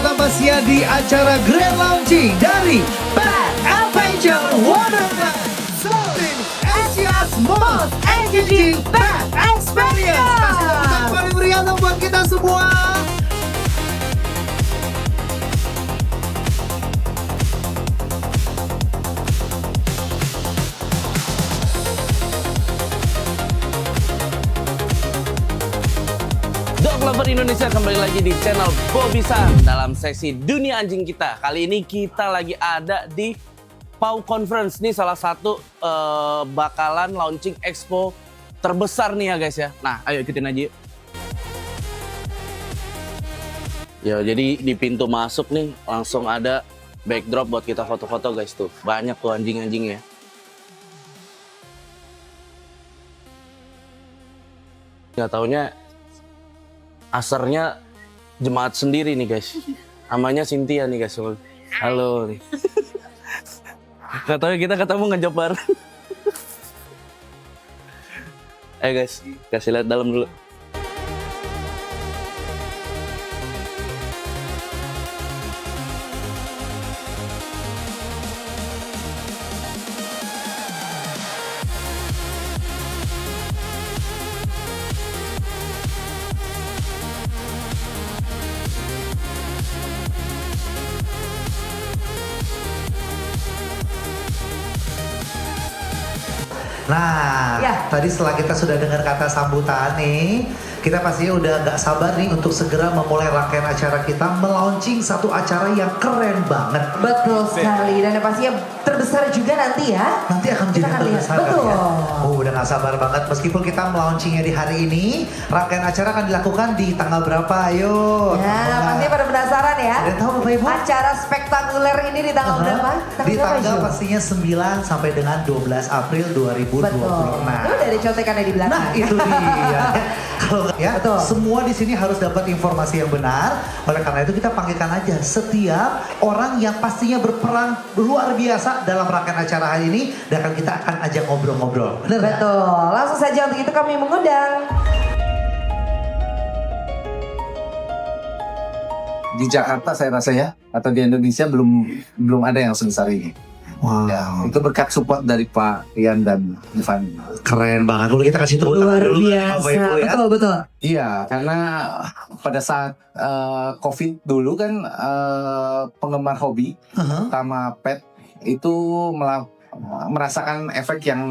Kota Masia di acara Grand Launching dari Pet Adventure Wonderland Solving Asia's most engaging pet experience. Kasih tepuk paling meriah dong buat kita semua. Dog Lover Indonesia kembali lagi di channel Bobisan dalam sesi Dunia Anjing kita. Kali ini kita lagi ada di PAW Conference. Ini salah satu bakalan launching expo terbesar nih ya guys ya. Nah ayo ikutin aja yuk. Ya jadi di pintu masuk nih langsung ada backdrop buat kita foto-foto guys tuh. Banyak tuh anjing-anjingnya. Nggak taunya asarnya jemaat sendiri nih guys. Namanya Cynthia nih guys. Halo nih. Katanya kita ketemu ngejawab bareng. Ayo guys, kasih lihat dalam dulu. Nah, tadi setelah kita sudah dengar kata sambutan nih, kita pastinya udah gak sabar nih untuk segera memulai rangkaian acara kita melaunching satu acara yang keren banget. Betul sekali, dan yang pastinya terbesar juga nanti ya. Nanti akan menjadi yang terbesar kan betul. ya. Oh, udah gak sabar banget. Meskipun kita melaunchingnya di hari ini, rangkaian acara akan dilakukan di tanggal berapa? Ayo. Ya, pastinya pada penasaran ya. Udah tahu Bapak Ibu? Acara spektakuler ini di tanggal berapa? Di tanggal berapa, pastinya 9 sampai dengan 12 April 2026. Betul. Itu dari contekannya di belakang. Nah, itu dia. Kalau ya, Betul. semua di sini harus dapat informasi yang benar. Oleh karena itu kita panggilkan aja setiap orang yang pastinya berperan luar biasa dalam rangkaian acara hari ini dan kita akan ajak ngobrol-ngobrol. Benar nggak? Betul. Langsung saja untuk itu kami mengundang. Di Jakarta saya rasa ya, atau di Indonesia belum ada yang sebesar ini. Wow. Ya, itu berkat support dari Pak Ian dan Ivan. Keren banget. Kalau kita kasih tepuk tangan Luar dulu, biasa. Bapak Ibu, ya. Betul, betul. Iya, karena pada saat COVID dulu kan penggemar hobi, terutama pet itu merasakan efek yang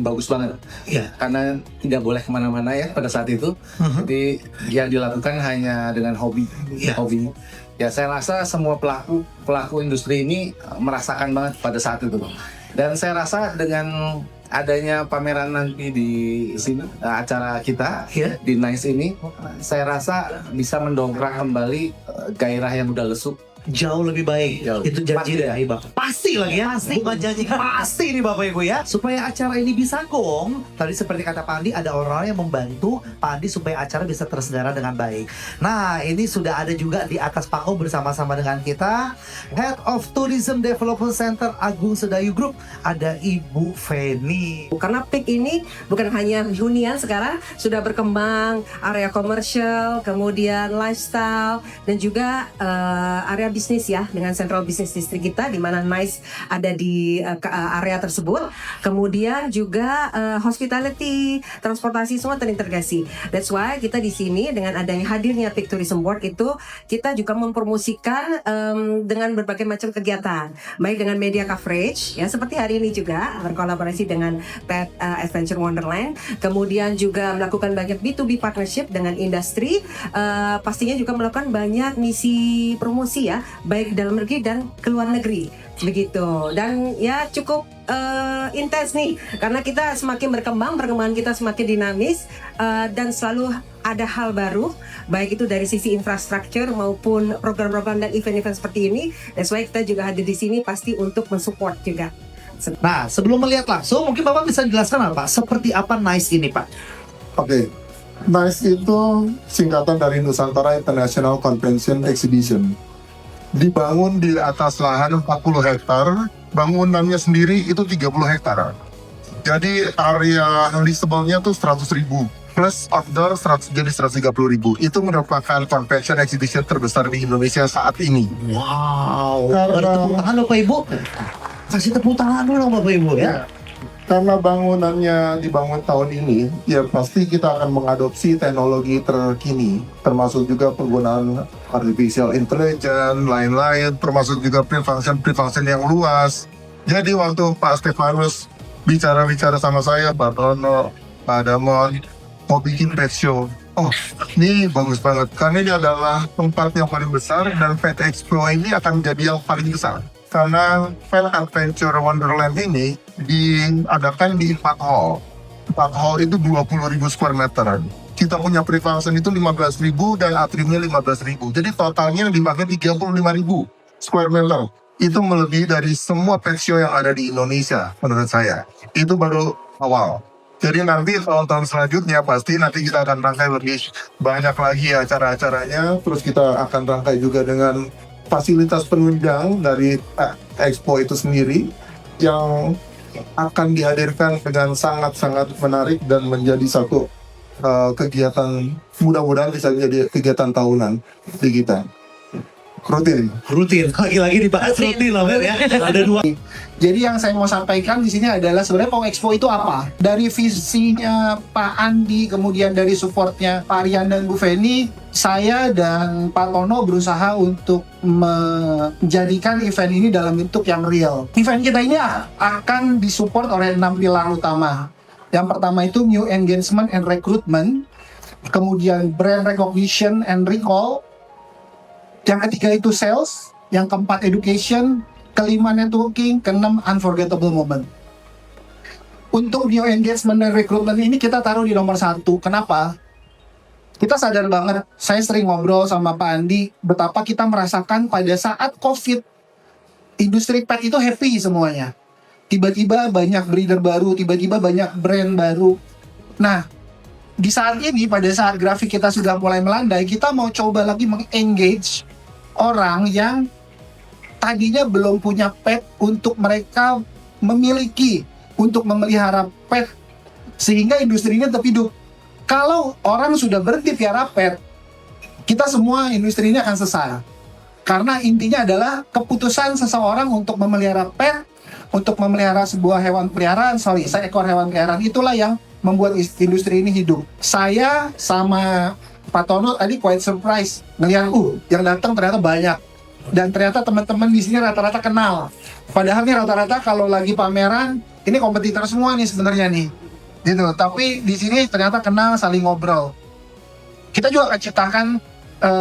bagus banget. Iya. Karena tidak boleh kemana-mana ya pada saat itu. Jadi yang dilakukan hanya dengan hobi. Ya saya rasa semua pelaku industri ini merasakan banget pada saat itu. Dan saya rasa dengan adanya pameran nanti di sini, acara kita di NICE ini, saya rasa bisa mendongkrak kembali gairah yang udah lesu. Jauh lebih baik. Itu janji dari Bapak. Pasti lagi ya. Bukan janji, pasti nih Bapak Ibu ya. Supaya acara ini bisa gong. Tadi seperti kata Pak Andi, ada orang yang membantu Pak Andi supaya acara bisa terselenggara dengan baik. Nah, ini sudah ada juga di atas panggung bersama-sama dengan kita Head of Tourism Development Center Agung Sedayu Group, ada Ibu Feni. Karena PIK ini bukan hanya hunian, sekarang sudah berkembang area komersial, kemudian lifestyle, dan juga area bisnis ya, dengan Central Business District kita di mana NICE ada di area tersebut. Kemudian juga hospitality, transportasi, semua terintegrasi. That's why kita di sini dengan adanya hadirnya PIK Tourism Board itu kita juga mempromosikan dengan berbagai macam kegiatan, baik dengan media coverage ya, seperti hari ini juga berkolaborasi dengan Pet Adventure Wonderland. Kemudian juga melakukan banyak B2B partnership dengan industri, pastinya juga melakukan banyak misi promosi ya, baik dalam negeri dan ke luar negeri begitu. Dan ya cukup intens nih, karena kita semakin berkembang, perkembangan kita semakin dinamis, dan selalu ada hal baru, baik itu dari sisi infrastruktur maupun program-program dan event-event seperti ini. That's why kita juga hadir di sini pasti untuk mensupport juga. Nah, sebelum melihat langsung, mungkin Bapak bisa jelaskan apa? Seperti apa NICE ini, Pak? Oke, NICE itu singkatan dari Nusantara International Convention Exhibition. Dibangun di atas lahan 40 hektar, bangunannya sendiri itu 30 hektar. Jadi area leasable-nya tuh 100.000. plus outdoor jadi 130.000. Itu merupakan convention exhibition terbesar di Indonesia saat ini. Wow. Karena- Tepuk tangan Bapak Ibu. Kasih tepuk tangan dulu Bapak Ibu ya. Karena bangunannya dibangun tahun ini, ya pasti kita akan mengadopsi teknologi terkini, termasuk juga penggunaan artificial intelligence, lain-lain, termasuk juga pre-function yang luas. Jadi waktu Pak Stefanus bicara sama saya, Pak Tono, Pak Damon, mau bikin pet show. Oh, ini bagus banget, karena ini adalah tempat yang paling besar dan Pet Expo ini akan jadi yang paling besar. Karena Pet Adventure Wonderland ini diadakan di 4 hall. 4 hall itu 20.000 square meter. Kita punya pre-function itu 15.000 dan atriumnya 15.000. Jadi totalnya dipakai 35.000 square meter. Itu melebihi dari semua pet show yang ada di Indonesia menurut saya. Itu baru awal. Jadi nanti tahun-tahun selanjutnya pasti nanti kita akan rangkai lebih banyak lagi acara-acaranya. Terus kita akan rangkai juga dengan fasilitas penunjang dari Expo itu sendiri yang akan dihadirkan dengan sangat-sangat menarik dan menjadi satu kegiatan, mudah-mudahan bisa menjadi kegiatan tahunan di kita. Rutin. Lagi-lagi dibahas rutin loh Mer ya. Ada 2. Jadi yang saya mau sampaikan di sini adalah sebenarnya Pau Expo itu apa? Dari visinya Pak Andi, kemudian dari supportnya Pak Rian dan Bu Feni, saya dan Pak Tono berusaha untuk menjadikan event ini dalam bentuk yang real. Event kita ini akan disupport oleh 6 pilar utama. Yang pertama itu new engagement and recruitment, kemudian brand recognition and recall, yang ketiga itu sales, yang keempat education, kelima networking, keenam unforgettable moment. Untuk new engagement dan recruitment ini kita taruh di nomor 1. Kenapa? Kita sadar banget, saya sering ngobrol sama Pak Andi, betapa kita merasakan pada saat COVID, industri pet itu happy semuanya. Tiba-tiba banyak breeder baru, tiba-tiba banyak brand baru. Nah, di saat ini, pada saat grafik kita sudah mulai melandai, kita mau coba lagi meng-engage orang yang tadinya belum punya pet untuk mereka memiliki, untuk memelihara pet, sehingga industrinya tetap hidup. Kalau orang sudah berhenti piara pet, kita semua industrinya akan selesai. Karena intinya adalah keputusan seseorang untuk memelihara pet, untuk memelihara sebuah hewan peliharaan, seekor hewan peliharaan, itulah yang membuat industri ini hidup. Saya sama Pak Tono tadi quite surprise ngelihat yang datang ternyata banyak, dan ternyata teman-teman di sini rata-rata kenal. Padahal nih rata-rata kalau lagi pameran ini kompetitor semua nih sebenarnya nih, gitu. Tapi di sini ternyata kenal, saling ngobrol. Kita juga akan ciptakan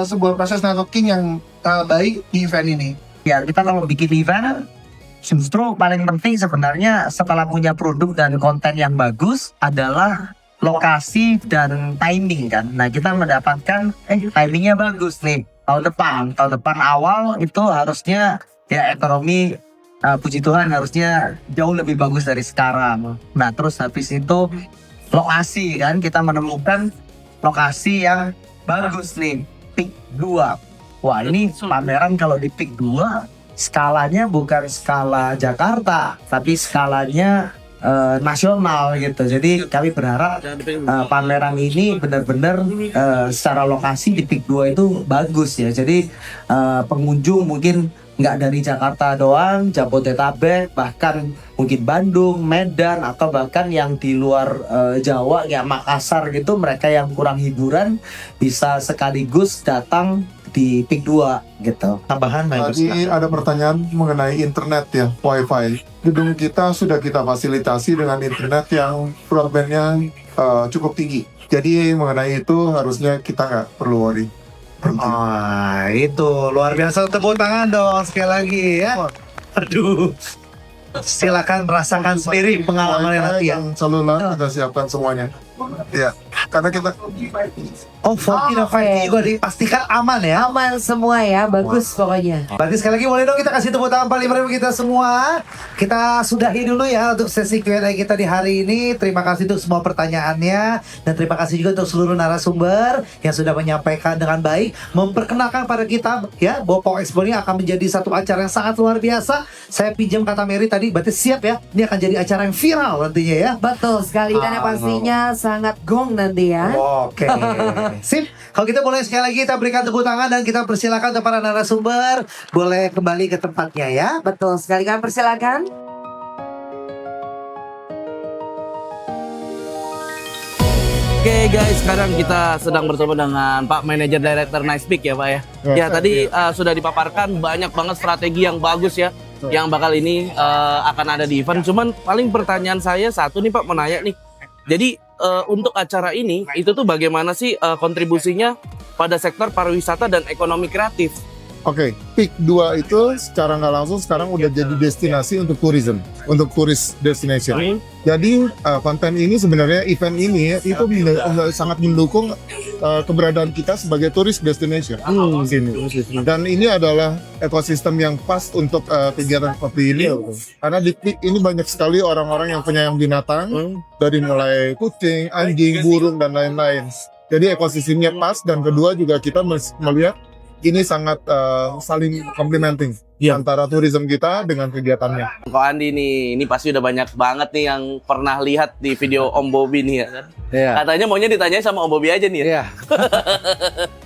sebuah proses networking yang baik di event ini. Ya, kita kalau bikin event justru paling penting sebenarnya setelah punya produk dan konten yang bagus adalah lokasi dan timing kan. Nah, kita mendapatkan timingnya bagus nih. Tahun depan awal itu harusnya ya ekonomi puji Tuhan harusnya jauh lebih bagus dari sekarang. Nah, terus habis itu lokasi kan, kita menemukan lokasi yang bagus nih, Peak 2. Wah, ini pameran kalau di Peak 2 skalanya bukan skala Jakarta, tapi skalanya nasional gitu. Jadi kami berharap pameran ini benar-benar secara lokasi di Peak 2 itu bagus ya. Jadi pengunjung mungkin nggak dari Jakarta doang, Jabodetabek, bahkan mungkin Bandung, Medan, atau bahkan yang di luar Jawa ya Makassar gitu, mereka yang kurang hiburan bisa sekaligus datang di Peak 2 gitu. Tambahan Pak Tadi ada pertanyaan mengenai internet ya, wifi. Gedung kita sudah kita fasilitasi dengan internet yang broadbandnya cukup tinggi. Jadi mengenai itu harusnya kita nggak perlu worry. Itu luar biasa, tepuk tangan dong sekali lagi ya. Aduh. Silakan merasakan sendiri pengalaman nanti ya. Yang seluler kita siapkan semuanya. Ya, karena kita 4G dan 5G juga dipastikan aman ya. Aman semua ya, bagus pokoknya. Berarti sekali lagi boleh dong kita kasih tepuk tangan paling meriah kita semua. Kita sudahi dulu ya untuk sesi Q&A kita di hari ini. Terima kasih untuk semua pertanyaannya, dan terima kasih juga untuk seluruh narasumber yang sudah menyampaikan dengan baik, memperkenalkan pada kita ya bahwa Pau Expo ini akan menjadi satu acara yang sangat luar biasa. Saya pinjam kata Mary tadi, berarti siap ya. Ini akan jadi acara yang viral nantinya ya. Betul sekali, dan yang pastinya sangat gong nanti nanti ya. Oke, sip. Kalau kita boleh sekali lagi kita berikan tepuk tangan dan kita persilakan untuk para narasumber boleh kembali ke tempatnya ya. Betul sekali, kami persilakan. Oke guys, sekarang kita sedang bertemu dengan Pak Manager Director Nice Peak ya Pak ya. Ya tadi sudah dipaparkan banyak banget strategi yang bagus ya, yang bakal ini akan ada di event. Cuman paling pertanyaan saya satu nih Pak, mau nanya nih. Jadi untuk acara ini itu tuh bagaimana sih kontribusinya pada sektor pariwisata dan ekonomi kreatif? Oke, Peak 2 itu secara nggak langsung sekarang udah jadi destinasi untuk tourism, untuk tourist destination. Jadi konten ini sebenarnya event ini itu sangat mendukung keberadaan kita sebagai tourist destination di sini. Dan ini adalah ekosistem yang pas untuk kegiatan seperti ini. Karena di Peak ini banyak sekali orang-orang yang penyayang binatang, dari mulai kucing, anjing, burung dan lain-lain. Jadi ekosistemnya pas, dan kedua juga kita melihat ini sangat saling complementing antara tourism kita dengan kegiatannya. Kok Andi nih, ini pasti udah banyak banget nih yang pernah lihat di video Om Bobby nih ya kan? Iya. Katanya maunya ditanya sama Om Bobby aja nih ya? Iya.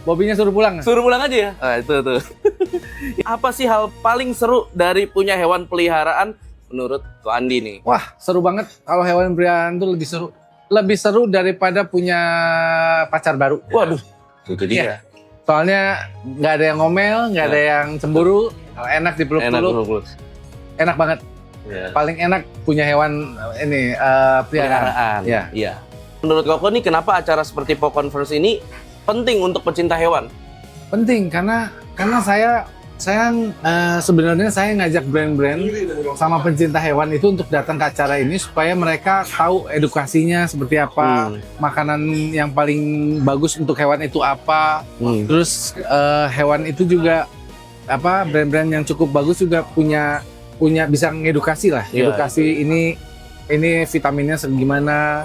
Bobinya suruh pulang. Suruh pulang aja ya? Ah, itu tuh. Apa sih hal paling seru dari punya hewan peliharaan menurut Ko Andi nih? Wah, seru banget. Kalau hewan peliharaan tuh lebih seru. Lebih seru daripada punya pacar baru. Waduh, itu dia. Iya. Soalnya nggak ada yang ngomel, nggak ada yang cemburu, enak dipeluk-peluk, enak banget. Ya. Paling enak punya hewan ini peliharaan. Iya. Iya. Menurut Koko nih, kenapa acara seperti Po Conference ini penting untuk pecinta hewan? Penting karena saya sebenarnya saya ngajak brand-brand sama pencinta hewan itu untuk datang ke acara ini supaya mereka tahu edukasinya seperti apa, makanan yang paling bagus untuk hewan itu apa, terus hewan itu juga apa, brand-brand yang cukup bagus juga punya bisa ngedukasi lah, edukasi ini vitaminnya segimana,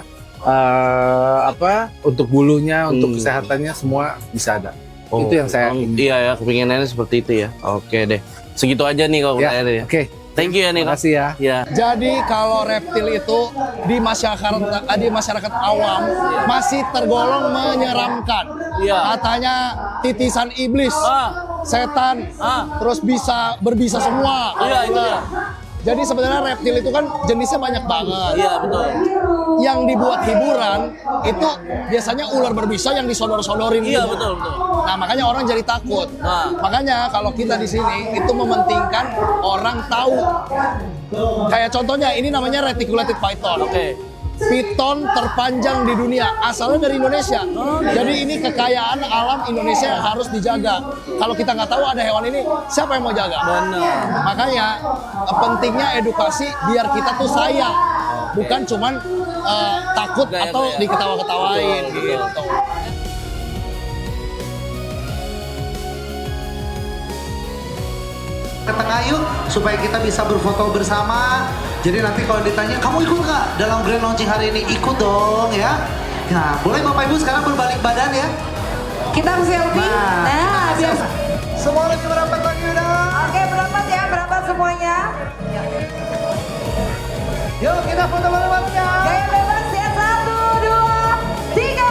apa untuk bulunya, untuk kesehatannya semua bisa ada. Itu yang saya iya ya, kepinginannya seperti itu ya. Oke deh, segitu aja nih kalau ya. ya. Oke, thank you ya nih. Terima kasih ya. Ya. Jadi kalau reptil itu di masyarakat awam masih tergolong menyeramkan. Iya. Katanya titisan iblis, setan, terus berbisa semua. Iya itu ya. Jadi sebenarnya reptil itu kan jenisnya banyak banget. Iya betul. Yang dibuat hiburan itu biasanya ular berbisa yang disodor-sodorin. Iya gitu. betul. Nah makanya orang jadi takut. Nah. Makanya kalau kita di sini itu mementingkan orang tahu. Kayak contohnya ini namanya reticulated python. Oke. Piton terpanjang di dunia, asalnya dari Indonesia. Jadi ini kekayaan alam Indonesia yang harus dijaga. Kalau kita nggak tahu ada hewan ini, siapa yang mau jaga? Benar. Makanya pentingnya edukasi biar kita tuh sayang, bukan cuman takut atau diketawa-ketawain gitu. Ke tengah yuk supaya kita bisa berfoto bersama. Jadi nanti kalau ditanya kamu ikut nggak dalam grand launching hari ini, ikut dong ya. Nah boleh Bapak Ibu sekarang berbalik badan ya. Kita selfie. Nah, biar. Semua lagi merapat lagi udah. Oke, merapat ya, merapat semuanya. Yuk kita foto bareng-barengnya. Gaya bebas ya, 1, 2, 3.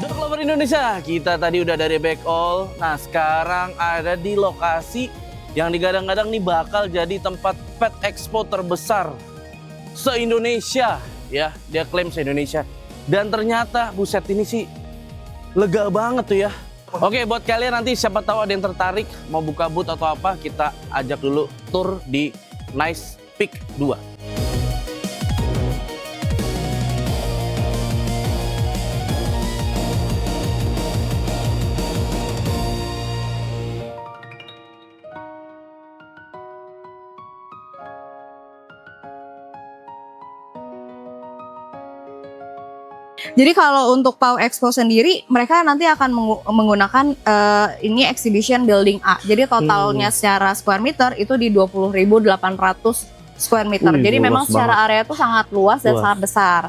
Dut Lover Indonesia, kita tadi udah dari back all. Nah sekarang ada di lokasi yang digadang-gadang nih bakal jadi tempat pet expo terbesar se-Indonesia. Ya, dia klaim se-Indonesia. Dan ternyata buset ini sih lega banget tuh ya. Oke, buat kalian nanti siapa tahu ada yang tertarik mau buka booth atau apa, kita ajak dulu tour di Nice Peak 2. Jadi kalau untuk PAU Expo sendiri, mereka nanti akan menggunakan ini exhibition building A. Jadi totalnya secara square meter itu di 20.800 square meter. Jadi memang secara area itu sangat luas dan sangat besar.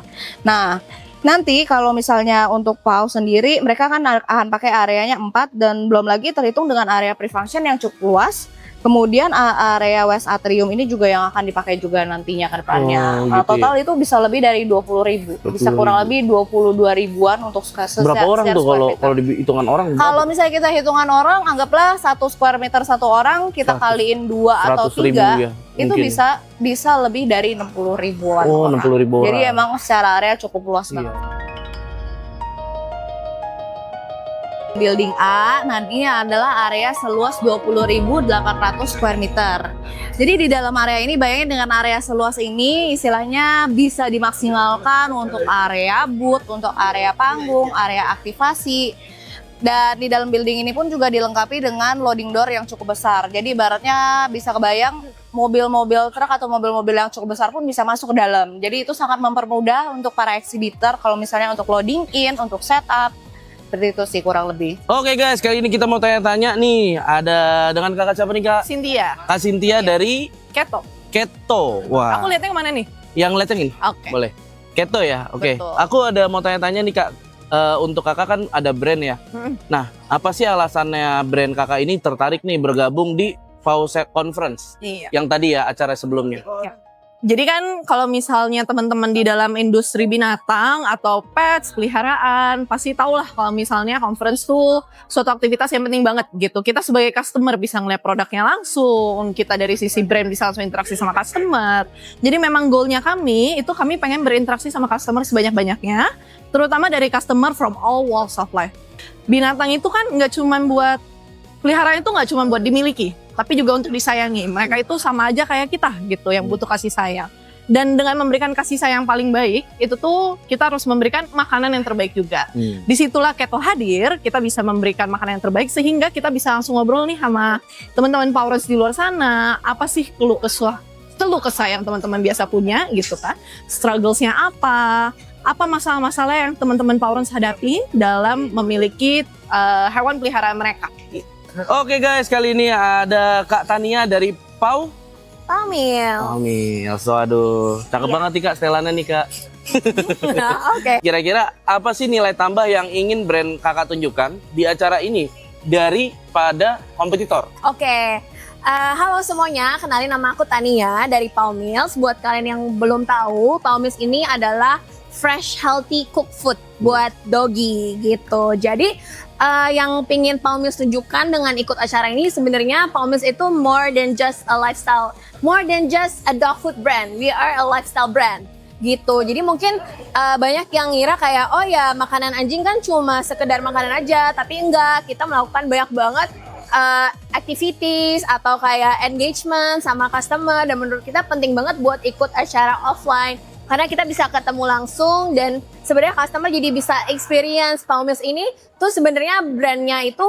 Nah, nanti kalau misalnya untuk PAU sendiri, mereka kan akan pakai areanya 4 dan belum lagi terhitung dengan area pre-function yang cukup luas. Kemudian area West Atrium ini juga yang akan dipakai juga nantinya ke depannya. Oh, gitu Total itu bisa lebih dari 20.000, bisa kurang lebih 22 ribuan untuk Berapa orang tuh kalau dihitungan orang? Kalau misalnya kita hitungan orang, anggaplah 1 square meter 1 orang, kita kaliin 2 atau 3, ya, itu mungkin. bisa lebih dari 60 ribuan Oh, orang. 60 ribu orang. Jadi emang secara area cukup luas banget. Building A nantinya adalah area seluas 20.800 square meter. Jadi di dalam area ini, bayangin dengan area seluas ini istilahnya bisa dimaksimalkan untuk area booth, untuk area panggung, area aktivasi. Dan di dalam building ini pun juga dilengkapi dengan loading door yang cukup besar. Jadi ibaratnya bisa kebayang mobil-mobil truk atau mobil-mobil yang cukup besar pun bisa masuk ke dalam. Jadi itu sangat mempermudah untuk para exhibitor kalau misalnya untuk loading in, untuk setup. Seperti itu sih kurang lebih. Oke guys, kali ini kita mau tanya-tanya nih. Ada dengan kakak siapa nih kak? Cynthia. Kak Cynthia dari Keto. Keto. Wah. Aku lihatnya kemana nih? Yang lihatnya gini? Oke. Boleh. Keto ya? Oke. Betul. Aku ada mau tanya-tanya nih kak. Untuk kakak kan ada brand ya. Nah, apa sih alasannya brand kakak ini tertarik nih bergabung di Fauset Conference? Iya. Yang tadi ya acara sebelumnya. Ya. Jadi kan kalau misalnya teman-teman di dalam industri binatang atau pets, peliharaan, pasti tahulah kalau misalnya conference tuh suatu aktivitas yang penting banget gitu. Kita sebagai customer bisa ngeliat produknya langsung, kita dari sisi brand bisa langsung interaksi sama customer. Jadi memang goalnya kami, itu kami pengen berinteraksi sama customer sebanyak-banyaknya, terutama dari customer from all walks of life. Binatang itu kan nggak cuma buat, peliharaan itu nggak cuma buat dimiliki, tapi juga untuk disayangi. Mereka itu sama aja kayak kita gitu, yang butuh kasih sayang. Dan dengan memberikan kasih sayang paling baik, itu tuh kita harus memberikan makanan yang terbaik juga. Disitulah Keto hadir, kita bisa memberikan makanan yang terbaik sehingga kita bisa langsung ngobrol nih sama teman-teman Powerers di luar sana. Apa sih keluh kesah yang teman-teman biasa punya gitu kan? Strugglesnya apa masalah-masalah yang teman-teman Powerers hadapi dalam memiliki hewan peliharaan mereka. Oke guys, kali ini ada Kak Tania dari Pamil. Pamil. So, aduh, cakep banget nih kak setelannya nih kak. Oke. Kira-kira apa sih nilai tambah yang ingin brand kakak tunjukkan di acara ini daripada kompetitor? Oke. Halo semuanya, kenalin nama aku Tania dari Pamils. Buat kalian yang belum tahu, Pamils ini adalah fresh healthy cook food buat doggy gitu. Jadi yang pingin Pamils tunjukkan dengan ikut acara ini, sebenarnya Pamils itu more than just a lifestyle, more than just a dog food brand. We are a lifestyle brand gitu. Jadi mungkin banyak yang ngira kayak oh ya makanan anjing kan cuma sekedar makanan aja, tapi enggak, kita melakukan banyak banget activities atau kayak engagement sama customer, dan menurut kita penting banget buat ikut acara offline karena kita bisa ketemu langsung dan sebenarnya customer jadi bisa experience Pamils ini tuh sebenarnya brandnya itu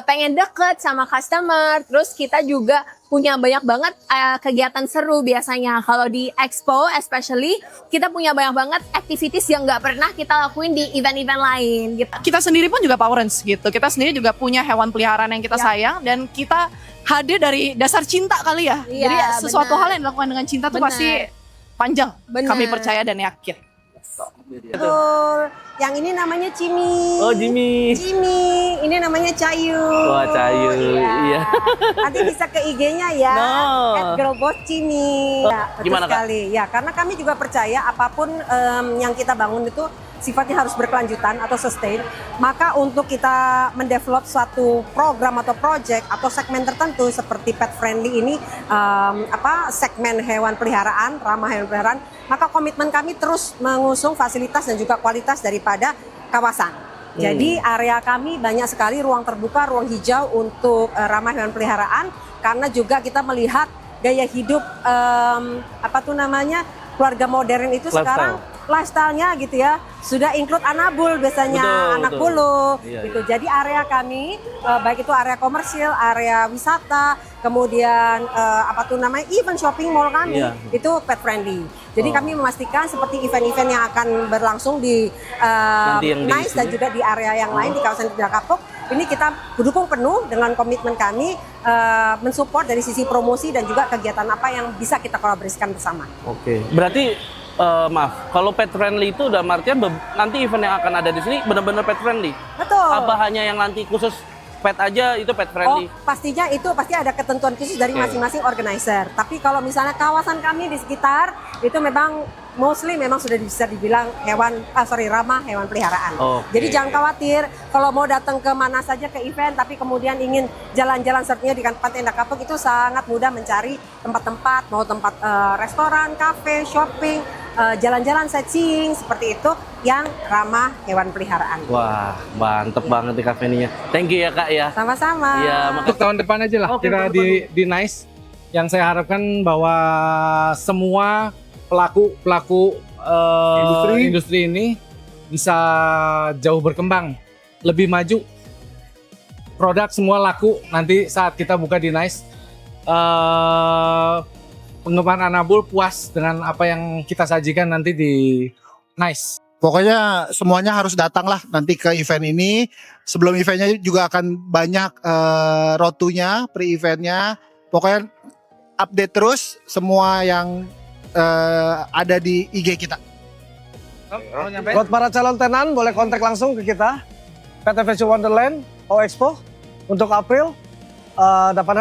pengen deket sama customer. Terus kita juga punya banyak banget kegiatan seru biasanya. Kalau di Expo especially kita punya banyak banget activities yang nggak pernah kita lakuin di event-event lain gitu. Kita sendiri pun juga Powerers gitu. Kita sendiri juga punya hewan peliharaan yang kita sayang dan kita hadir dari dasar cinta kali ya. Iya, jadi sesuatu benar. hal yang dilakukan dengan cinta tuh Benar. pasti panjang. Benar. Kami percaya dan yakin. Betul. Yang ini namanya Cimi. Oh, Jimmy. Cimi, ini namanya Cayu. Wah, Cayu. Iya. Nanti bisa ke IG-nya ya. No. @girlbosscimi. Ya, betul Gimana, Kak? sekali. Ya, karena kami juga percaya apapun yang kita bangun itu sifatnya harus berkelanjutan atau sustain. Maka untuk kita mendevelop suatu program atau project atau segmen tertentu seperti pet friendly ini, segmen hewan peliharaan, ramah hewan peliharaan, maka komitmen kami terus mengusung fasilitas dan juga kualitas daripada kawasan. Jadi area kami banyak sekali ruang terbuka, ruang hijau untuk ramah hewan peliharaan, karena juga kita melihat gaya hidup keluarga modern itu sekarang lifestyle-nya gitu ya sudah include anabul biasanya, anak bulu gitu. Jadi area kami baik itu area komersil, area wisata, kemudian event shopping mall kami itu pet friendly. Jadi kami memastikan seperti event-event yang akan berlangsung di Nice dan juga di area yang lain di kawasan Cipinang Kapuk, ini kita dukung penuh dengan komitmen kami mensupport dari sisi promosi dan juga kegiatan apa yang bisa kita kolaborasikan bersama. Oke. Berarti maaf, kalau pet friendly itu udah artinya nanti event yang akan ada di sini benar-benar pet friendly. Betul. Apa hanya yang nanti khusus pet aja itu pet friendly. Pastinya itu pasti ada ketentuan khusus dari masing-masing organizer. Tapi kalau misalnya kawasan kami di sekitar itu memang mostly memang sudah bisa dibilang ramah hewan peliharaan. Jadi jangan khawatir kalau mau datang ke mana saja ke event tapi kemudian ingin jalan-jalan sepertinya di Pantai Indah Kapuk itu sangat mudah mencari tempat-tempat, mau tempat restoran, kafe, shopping, jalan-jalan sightseeing seperti itu yang ramah hewan peliharaan. Wah, mantep banget di cafe ininya. Thank you ya Kak ya. Sama-sama. Iya, Untuk tahun depan aja lah kita di Nice. Yang saya harapkan bahwa semua pelaku industri ini bisa jauh berkembang, lebih maju. Produk semua laku nanti saat kita buka di Nice. Penggemar Anabul puas dengan apa yang kita sajikan nanti di Nice. Pokoknya semuanya harus datang lah nanti ke event ini. Sebelum eventnya juga akan banyak rotunya, pre-eventnya. Pokoknya update terus semua yang ada di IG kita. Buat para calon tenan boleh kontak langsung ke kita PT Fashion Wonderland PAU Expo untuk April,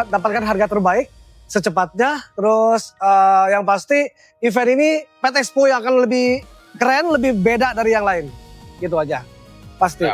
dapatkan harga terbaik secepatnya. Terus yang pasti event ini Pet Expo yang akan lebih keren, lebih beda dari yang lain. Gitu aja. Pasti.